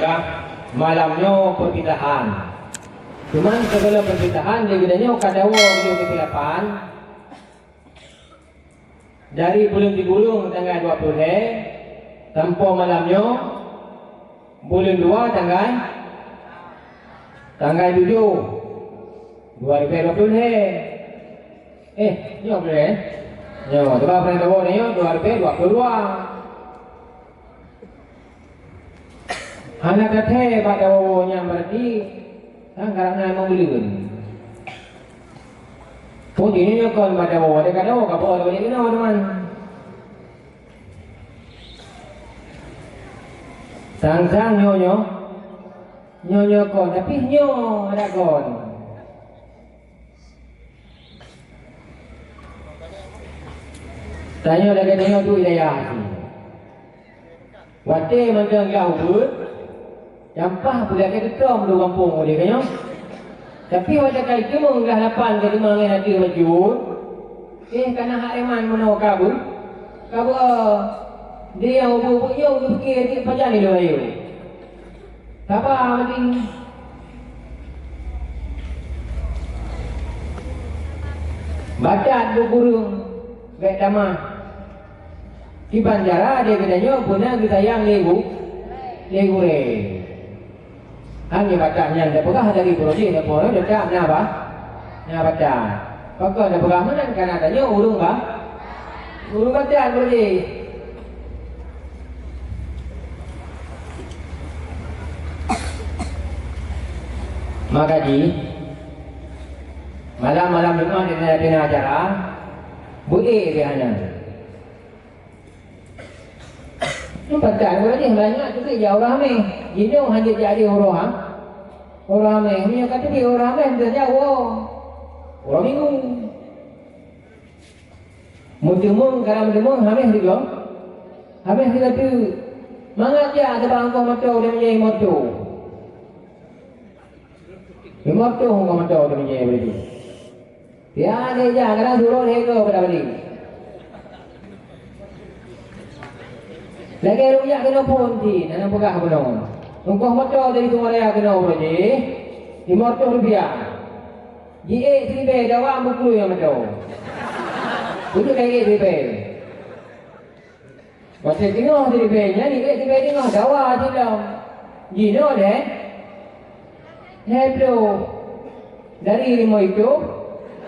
kah malamnya perpindahan. Cuman segala perpindahan dia gedanya kadawa beliau kesilapan dari bulan digulung tanggal 20 tanpa malamnya bulan 2 tanggal 7 2020 nyo boleh nyo coba pernah tahu nyo 2022 anak kate pada wawanya berarti karena mau beliun pun ini kon pada wawa dia kata kapal balik kena teman sang nyo kon tapi nyo ada kon tanya lagi nyo tu idayah wate macam jauh Campah pula ke ketom di kampung dia kan. Tapi wajah kali tu menggah 8 ke 5 ngan hati wajud. Karena hak eman menau kabur. Kabur dia yang ubuk yo fikir dia pajan ni ayo. Apa penting baca buku burung baik damah. Di Banjara dia katanya punya kita yang legu re. Hanya bacanya ada pegah dari prodi ada poro ada cak apa? Nya baca. Pokok ada pegah mana kan adanya urung bah. Urung baca prodi. Maka malam-malam memang di acara buih dia hanya. Bacaan boleh banyak tu jauh ramai. Ini hanya jadi orang ramai. Punya kata dia orang ramai dia jauh. Orang minggu. Mujumung kalau mujumung habis juga. Habis kita tu mengajar ada bangkong motor dia menjadi motor. Dia motor motor dia menjadi begitu. Dia ada jangan suruh dia ke pada balik. Lagi ruyak kena pun di, nak pegah benar. Ungkah motor dari Sungai Raya kena berje, di motor rupiah. Ji seribe dawa buku yang motor. Buku lagi seribe. Masa tengok seribe nya ni seribe tengok dawa dalam. Ji no deh. Hello. Dari lima itu,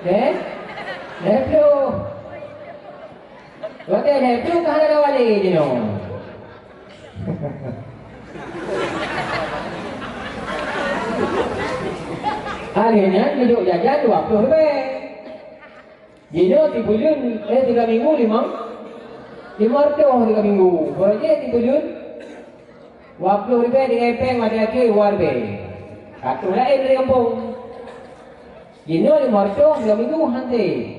deh. Hello. Waktu hello kah ada dawa lagi je no. Akhirnya hidup jajan 20 lebih. Jadi 3 bulan, 3 minggu 5 ratus 3 minggu. Kalau je 3 bulan 20 lebih dengan epeng macam ke luar be. Satu lain dari kampung. Jadi 5 ratus 3 minggu hanti.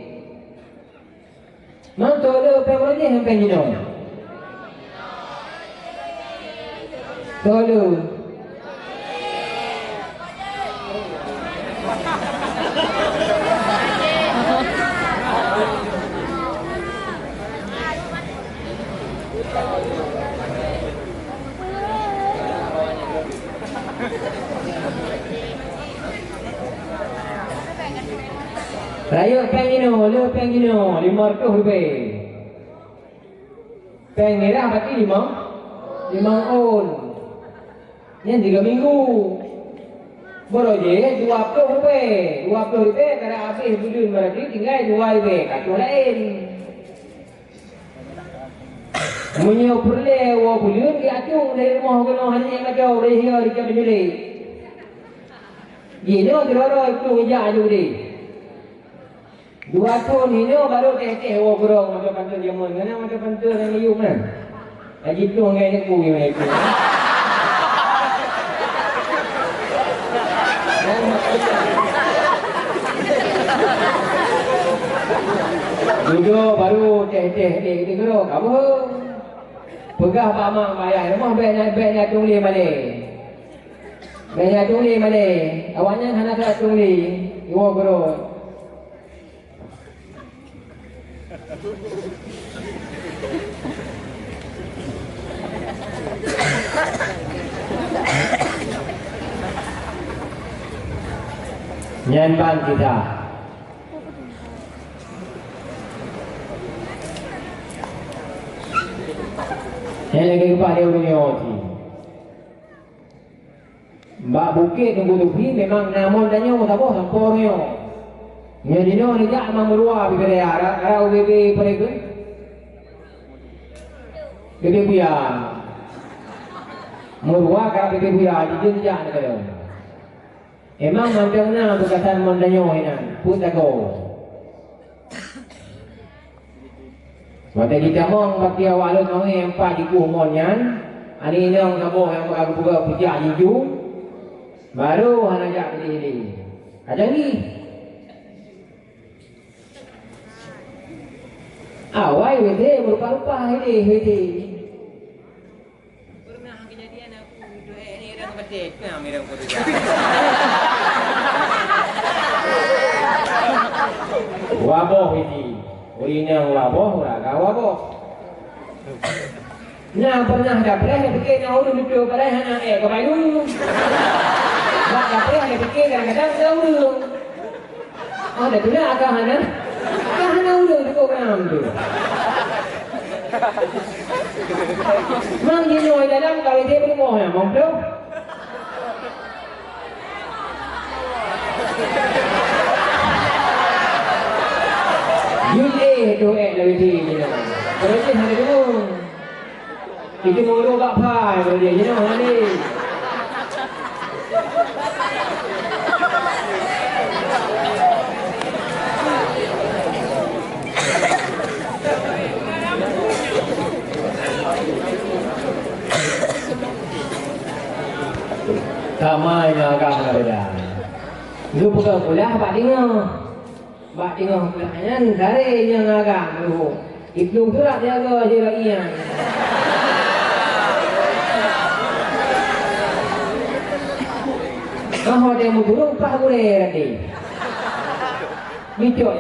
Mang tu ada epeng mana je epeng jino. Tolu. Raya pengino, le pengino, 500 lebih. Peng merah berarti 5 on. Yang 3 minggu. Baru je 20 lebih. 20 lebih kalau habis bulan berarti tinggal 2 lebih. Kacau lain. Punya perle wa bulan dia acung dari rumah kena hanya macam dari hia dekat penjeli. Ye no diroro itu ngeja aju di. 2 tahun ini baru teh wa kurang macam pantul dia mun. Ngana macam pantul yang iu mana. Lagi tu ngai ni ku ni itu. Duduk baru teh di gerok apa? Pegah pak mak bayar rumah banyak tungli balik. Banyak tungli balik. Awaknya hana tak tungli. Iwo gerok. Nyanpan kita. Yang lagi kepada dunia ini. Mbak bukit tunggu tupi memang namun danyo tak boleh sampornya. Jadi no ni jak mang merua bibir ara UBB peregu. BB buya. Merua kara BB buya di jak nak ada. Emang mampang na berkatan mondanyo hinan pun tago. Waktu kita mong bagi awalun mau empat di kumonyan, ani ni orang sabo yang buka pijak hiju, baru hana jak ini. Ada ni. Awai wede berupa-rupa ini wede. Pernah kejadian aku ini dah kebetik, nah mirang kotor. Waboh ini, orinya waboh, raga waboh. Nah pernah dapet yang fikir nak urut duduk pada hana kebayu. Mak dapet yang fikir kadang-kadang dah urut. Oh dah tu nak agak hana. Hana urut duduk kenam tu. Mang jinoi dalam kawin dia berumah ya, mau tu? Yun tu lebih tinggi ni. Kalau dia hanya tu, itu mulu tak pai kalau dia je nak ni. Kamai ngagam ada. Lu bukan kuliah pak tengok. Pak tengok kulahnya dari yang ngagam lu. Ibnu surat jaga je lagi yang. Kau dia mau turun pak boleh nanti. Bicot.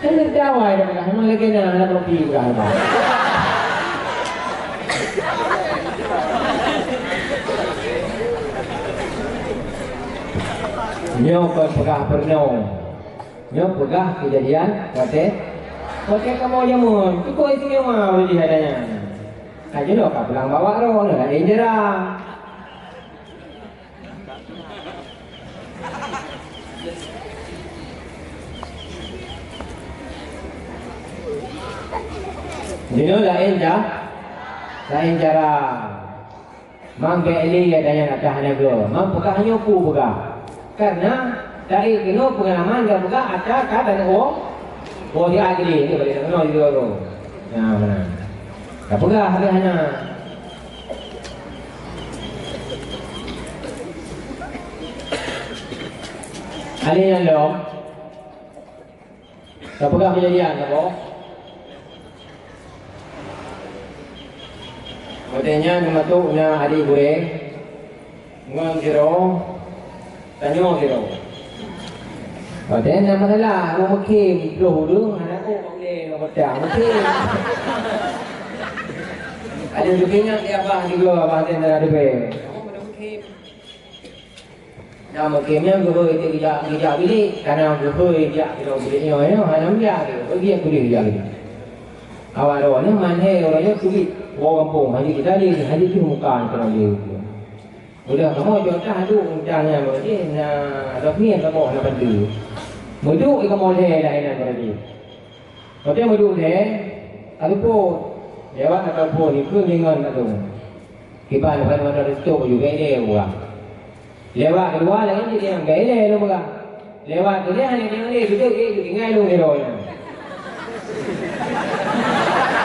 Kan terjawab dah kan. Memang lagi nak topi bukan apa. Nyo pegah pernah, nyo pegah kejadian, kate kamu jamun, tu kau isi mah boleh dihadanya. Aja no kau pulang bawa roh, no ada injera. Dino lain cara. Mang beli adanya nak tahan go, mang pegah nyo pu pegah. Karena dari kino pengalaman gak buka ada kata oh dia agri ini balik dengan itu orang. Nah mana? Gak buka hanya. Ada yang lom. Gak buka kejadian apa? Katanya nama tu na adik gue ngam jero. Tanya kira. Padahal nama salah, mau makin loh dulu, anak aku boleh nak baca makin. Ada juga dia abang di luar abang dia ada be. Kamu pada makin. Dah makinnya gue kerja bilik, karena gue kerja kita biliknya, hanya dia tu, pergi aku dia kerja bilik. Awal awalnya mana orangnya sulit, orang kampung, hanya kita hanya tu muka kalau dia. Udah kamu jauh tu jangan berarti nak dokni kamu nak bantu. Mudu kamu deh lain berarti. Tapi mudu deh, ada pun, jawab atau pun itu dengan tu. Kita nak mana restu juga ini bukan. Lewat kedua lagi jadi yang gaya deh lu bukan. Lewat tu dia hanya yang ni duduk tinggal lu hero nya.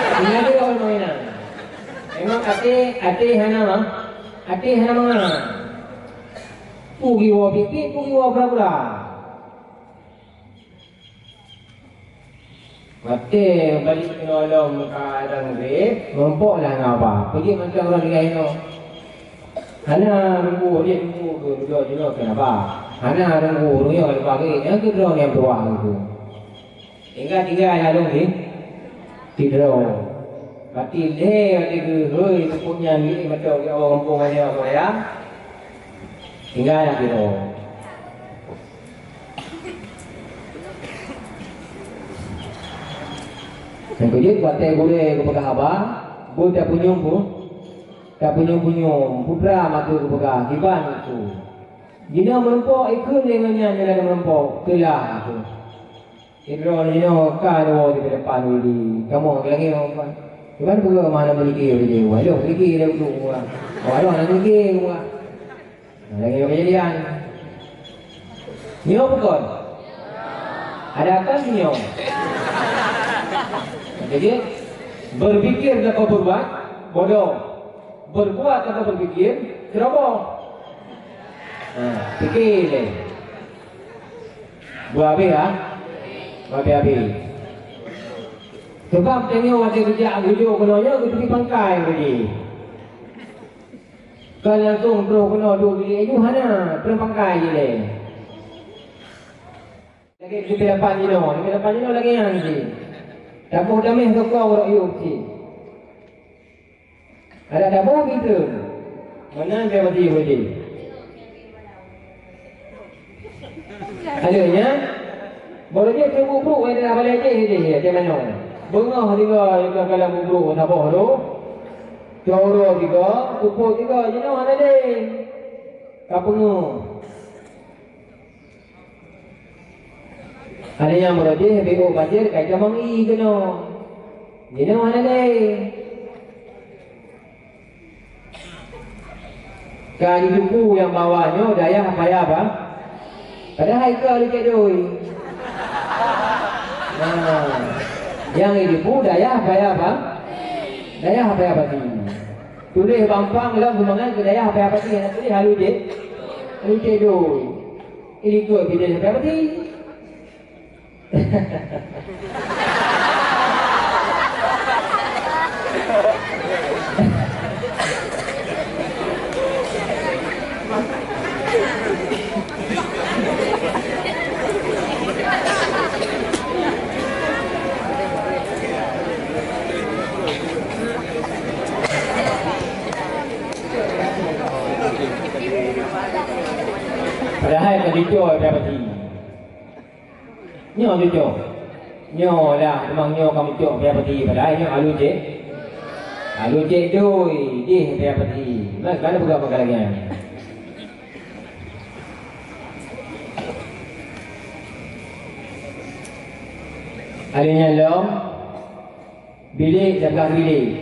Tinggal lu hero nya. Emang ati hana mah. Hati hana mana? Pugi wa pipi, pugi wa berapa? Mati balik nolong kadang be, rompok lah ngapa? Pergi macam orang lain no. Hana rumbu dia rumbu tu dia kenapa? Hana rumbu dia kalau pagi yang kedua yang berwah itu. Tinggal ya dong ni. Tidur. Pati leh ada ke hoi punya ni macam orang kampung aja apa ya. tinggal dah kira. Yang kerja buat teh boleh kepada abah, boleh tak punyum pun, tak punyum putra matu kepada kiban itu. Jina melempok ikut dengannya jina melempok telah aku. Idron jina kau di depan ini, kamu lagi apa? Kiban pergi mana menikir dia, waduh menikir dia dulu, waduh nak menikir, lagi kejadian. Nyo bukan? Adakah nyo? Jadi berpikir atau berbuat bodoh, berbuat atau berpikir ceroboh. Fikir deh. Buat apa ya? Buat apa? Sebab tengok ada kerja video kenanya kita pergi pangkai lagi. Kalau langsung terus kena dua bilik itu hana pergi pangkai je deh. Lagi di depan ni lagi yang ni. Dapur damai tu kau orang yuk si. Ada dapur gitu. Mana dia berdiri. Adanya, baru dia terbuka ada balik je dia mana. Bengah tiga yang kalau buku tak apa tu. Coro tiga, kupu tiga, je mana deh. Kapungu. Ada yang berada di BO Pasir kait jamang I kena. Jadi mana deh? Kali buku yang bawahnya daya apa ya bang? Padahal itu ada doi. Nah, yang ini buku daya apa ya bang? Daya apa ya bang? Tulis bampang dalam semangat ke daya apa ya bang? Yang tulis halu je doi. Ini tu kita apa bang? Padahal tadi tu ada apa sih? Nyo tu. Nyo lah, memang nyo kamu cok berapa ti? Padahal nyo alu je. Alu je doi, dia berapa ti? Mas mana buka apa lagi? Alinya lom. Bilik jaga bilik.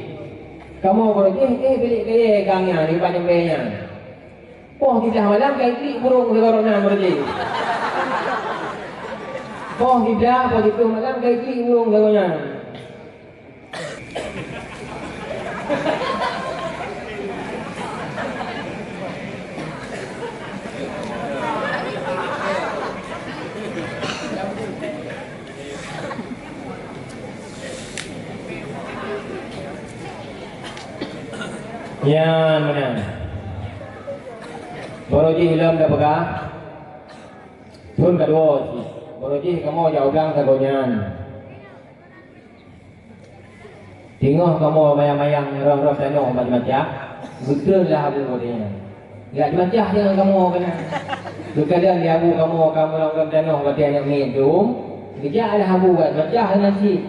Kamu boleh bilik gangnya di depan jembenya. Oh kita malam kayak klik burung corona berarti. Oh tidak, begitu malam kayak klik burung corona. Yan mana? Boroji hilam dah pegah. Tun kedua. Boroji kamu jauh gang sagonyan. Tengok kamu mayang-mayang roh-roh tanong macam-macam. Betul lah abu kodenya. Enggak dimacah jangan kamu kena. Kadang dia abu kamu roh tanong katanya minum. Dia ada abu buat macah nasi.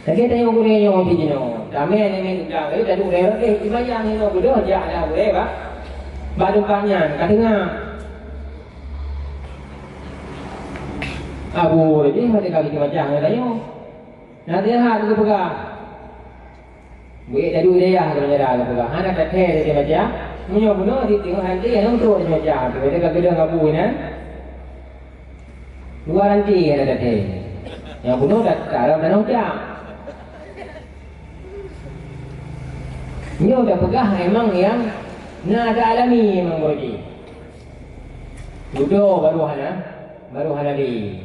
Lagi tanya aku ni yang di sini. Kami ni dah dah duduk lewat ibayang ni sudah dia ada boleh pak. Baru kanyan katanya. Abu jadi hari kali kita macam ni tanya. Nanti hak tu pegang. Buat dah duduk dia kalau dah pegang. Anak tak dia macam. Punya benar di tengok nanti yang tu dia macam. Kita kat gedung abu ni. Dua nanti ada dah. Yang benar tak dalam tanah macam. Ini udah pegah emang yang nada alami memang bodi. Duduk baru hana di.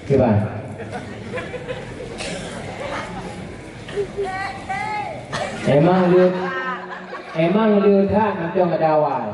Coba. Emang dia tak macam ada awal.